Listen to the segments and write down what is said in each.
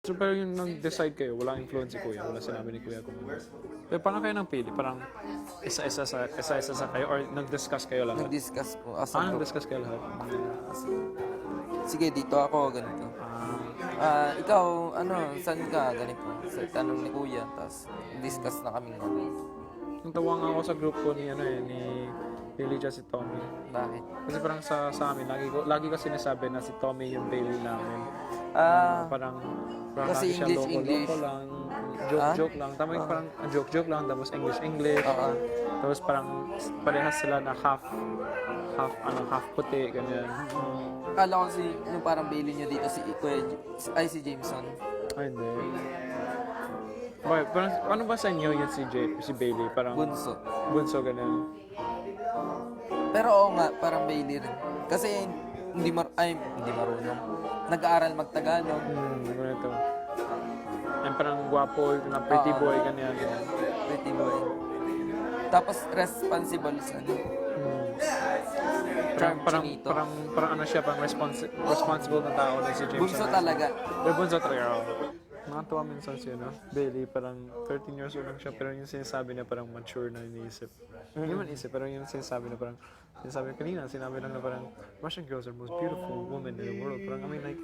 So, pero yung nag-decide kayo, walang influence si Kuya, wala sinabi ni Kuya kung ano. Pero paano kayo nang pili? Parang isa-isa sa kayo or nag-discuss kayo lahat? Nag-discuss po as a group. Nag-discuss kayo lahat? Sige, dito ako, ganito. Ikaw, saan ka? Ganito. Sa tanong ni Kuya, tapos discuss na kami nga. Natawa nga ako sa group ko ni Bailey at si Tommy. Bakit? Kasi parang sa amin, lagi ko sinasabi na si Tommy yung Bailey namin. Parang kasi lagi siya English. loko lang, joke lang. Tama yung parang joke lang, tapos English. Tapos parang parehas sila na half puti, ganyan. Akala ko yung parang Bailey nyo dito si si Jameson. Ay, hindi. Bakit? Parang, ano ba sa inyo yun si Bailey? Parang bunso, ganyan. Pero oo nga, parang Bailey rin. Kasi hindi marunong. Nag-aaral mag-Tagalog. Ganito. Yung parang gwapo, na pretty boy, ganyan. Pretty boy. Tapos responsible sa Parang ano siya, parang responsible na tao na si James. Bunso talaga. Bunso talaga. Nakatuwa minsan siya, no? Bailey, parang 13 years old lang siya, pero yung sinasabi niya parang mature na iniisip. Hindi man isip, pero yung sinasabi na parang, sinabi lang na parang, Russian girls are the most beautiful women in the world. Parang, I mean, like,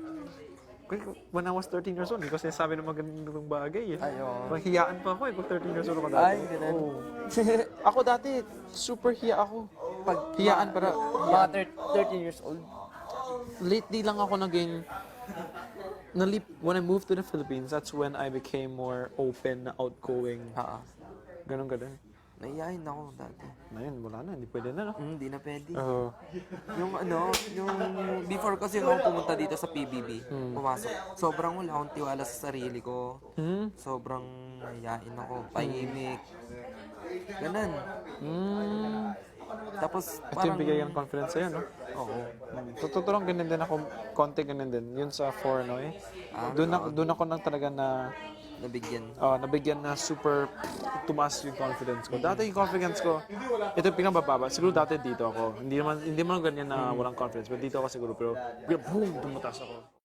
when I was 13 years old, hindi ko sinasabi na magandang bagay, eh. Parang hiyaan pa ako, eh, kung 13 years old ako dati. Ay, ganun. Oh. Ako dati, super hiya ako. Pag hiyaan, para, Mga 13 years old. lately lang ako naging, when I moved to the Philippines, that's when I became more open, outgoing. Ganun. Naiyain ako dati. Ngayon, wala na, hindi pwede na, no? Hindi na pwede. Oo. Yung before kasi ako pumunta dito sa PBB, pumasok. Sobrang wala akong tiwala sa sarili ko. Sobrang naiyain ako, tahimik. Ganun. Tapos Ito yung bigay ng confidence sa'yo, no? Oo. Totoo lang, ganun din ako, konti ganun din. Yun sa foreign, no, eh. Doon ako nang talaga na, nabigyan na super tumaas yung confidence ko. Dati yung confidence ko, ito yung pinabababa. Siguro dati dito ako. Hindi naman ganyan na walang confidence. But dito ako siguro, pero boom, tumataas ako.